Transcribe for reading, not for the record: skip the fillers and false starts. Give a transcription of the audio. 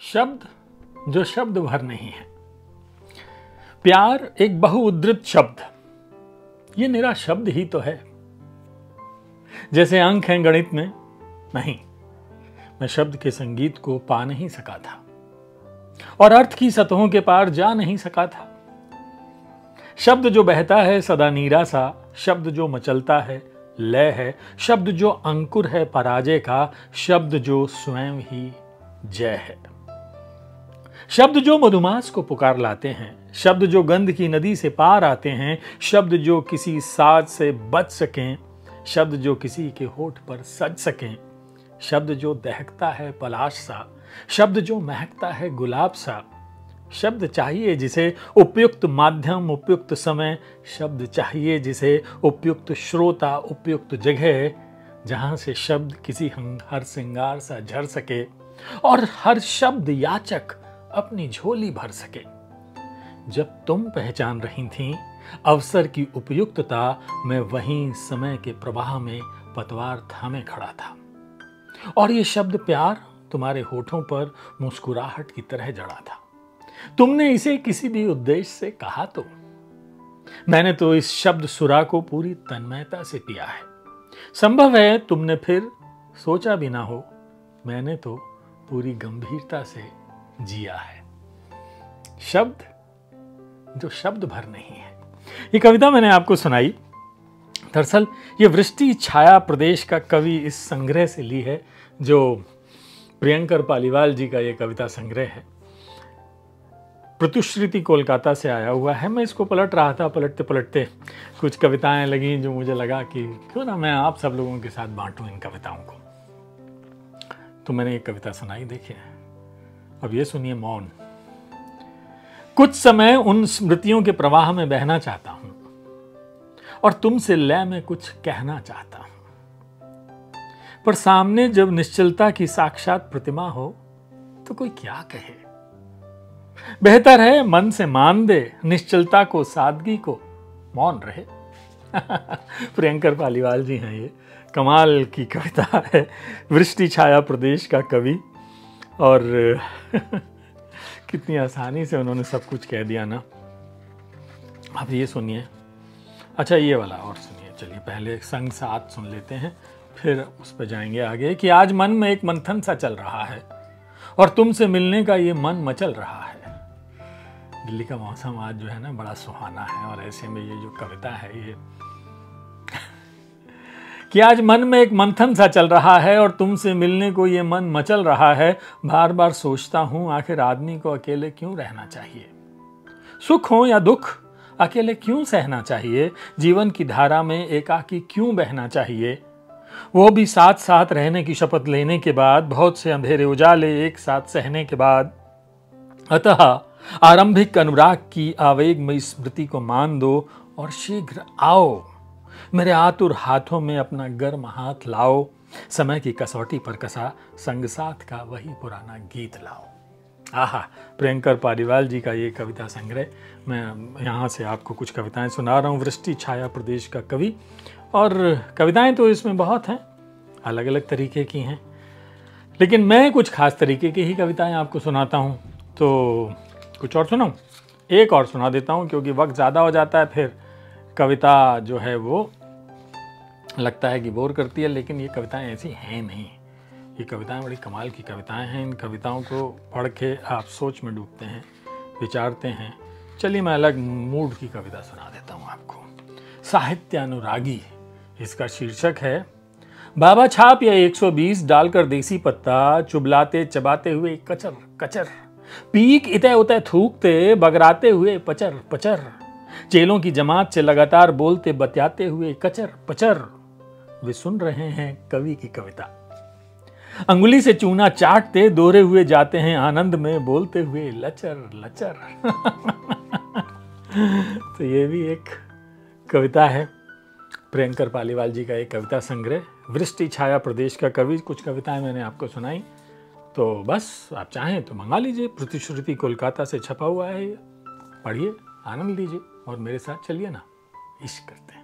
शब्द जो शब्द भर नहीं है। प्यार एक बहुउद्धृत शब्द, ये निरा शब्द ही तो है। जैसे अंक हैं गणित में, नहीं, मैं शब्द के संगीत को पा नहीं सका था और अर्थ की सतहों के पार जा नहीं सका था। शब्द जो बहता है सदा नीरा सा, शब्द जो मचलता है लय है, शब्द जो अंकुर है पराजय का, शब्द जो स्वयं ही जय है। शब्द जो मधुमास को पुकार लाते हैं, शब्द जो गंध की नदी से पार आते हैं, शब्द जो किसी साज से बच सकें, शब्द जो किसी के होठ पर सज सकें, शब्द जो दहकता है पलाश सा, शब्द जो महकता है गुलाब सा। शब्द चाहिए जिसे उपयुक्त माध्यम उपयुक्त समय, शब्द चाहिए जिसे उपयुक्त श्रोता उपयुक्त जगह, जहां से शब्द किसी हर श्रृंगार सा झर सके और हर शब्द याचक अपनी झोली भर सके। जब तुम पहचान रही थीं अवसर की उपयुक्तता, मैं वहीं समय के प्रवाह में पतवार थामे खड़ा था और ये शब्द प्यार तुम्हारे होठों पर मुस्कुराहट की तरह जड़ा था। तुमने इसे किसी भी उद्देश्य से कहा तो मैंने तो इस शब्द सुरा को पूरी तन्मयता से पिया है। संभव है तुमने फिर सोचा भी ना हो, मैंने तो पूरी गंभीरता से जिया है। शब्द जो शब्द भर नहीं है। ये कविता मैंने आपको सुनाई, दरअसल ये वृष्टि छाया प्रदेश का कवि इस संग्रह से ली है, जो प्रियंकर पालीवाल जी का ये कविता संग्रह है। प्रतिश्रुति कोलकाता से आया हुआ है। मैं इसको पलट रहा था, पलटते पलटते कुछ कविताएं लगी जो मुझे लगा कि क्यों ना मैं आप सब लोगों के साथ बांटूं इन कविताओं को। तो मैंने ये कविता सुनाई, देखिए। अब ये सुनिए मौन। कुछ समय उन स्मृतियों के प्रवाह में बहना चाहता हूं और तुमसे लय में कुछ कहना चाहता हूं, पर सामने जब निश्चलता की साक्षात प्रतिमा हो तो कोई क्या कहे। बेहतर है मन से मान दे निश्चलता को, सादगी को, मौन रहे। प्रियंकर पालीवाल जी हैं ये। कमाल की कविता है। वृष्टि छाया प्रदेश का कवि, और कितनी आसानी से उन्होंने सब कुछ कह दिया ना। अब ये सुनिए, अच्छा ये वाला और सुनिए। चलिए पहले संग साथ सुन लेते हैं, फिर उस पर जाएंगे आगे। कि आज मन में एक मंथन सा चल रहा है और तुमसे मिलने का ये मन मचल रहा है। दिल्ली का मौसम आज जो है ना बड़ा सुहाना है, और ऐसे में ये जो कविता है ये कि आज मन में एक मंथन सा चल रहा है और तुमसे मिलने को ये मन मचल रहा है। बार बार सोचता हूं आखिर आदमी को अकेले क्यों रहना चाहिए। सुख हो या दुख अकेले क्यों सहना चाहिए। जीवन की धारा में एकाकी क्यों बहना चाहिए, वो भी साथ साथ रहने की शपथ लेने के बाद, बहुत से अंधेरे उजाले एक साथ सहने के बाद। अतः आरंभिक अनुराग की आवेगमयी स्मृति को मान दो और शीघ्र आओ, मेरे आतुर हाथों में अपना गर्म हाथ लाओ। समय की कसौटी पर कसा संग साथ का वही पुराना गीत लाओ। आहा, प्रियंकर पालीवाल जी का ये कविता संग्रह। मैं यहाँ से आपको कुछ कविताएं सुना रहा हूँ। वृष्टि छाया प्रदेश का कवि, और कविताएं तो इसमें बहुत हैं, अलग अलग तरीके की हैं, लेकिन मैं कुछ खास तरीके की ही कविताएं आपको सुनाता हूँ। तो कुछ और सुनाऊँ? एक और सुना देता हूँ, क्योंकि वक्त ज़्यादा हो जाता है, फिर कविता जो है वो लगता है कि बोर करती है। लेकिन ये कविताएं ऐसी हैं नहीं, ये कविताएं बड़ी कमाल की कविताएं हैं। इन कविताओं को पढ़ के आप सोच में डूबते हैं, विचारते हैं। चलिए मैं अलग मूड की कविता सुना देता हूँ आपको। साहित्य अनुरागी इसका शीर्षक है। बाबा छाप या 120 डालकर देसी पत्ता, चुबलाते चबाते हुए कचर कचर, पीक इतः उतः थूकते बगराते हुए पचर पचर, चेलों की जमात से लगातार बोलते बतियाते हुए कचर पचर। वे सुन रहे हैं कवि की कविता। अंगुली से चूना चाटते दोहरे हुए जाते हैं आनंद में, बोलते हुए लचर लचर। तो ये भी एक कविता है। प्रियंकर पालीवाल जी का एक कविता संग्रह, वृष्टि छाया प्रदेश का कवि। कुछ कविताएं मैंने आपको सुनाई, तो बस आप चाहें तो मंगा लीजिए। प्रतिश्रुति कोलकाता से छपा हुआ है, पढ़िए, आनंद लीजिए और मेरे साथ चलिए ना, इश्क करते हैं।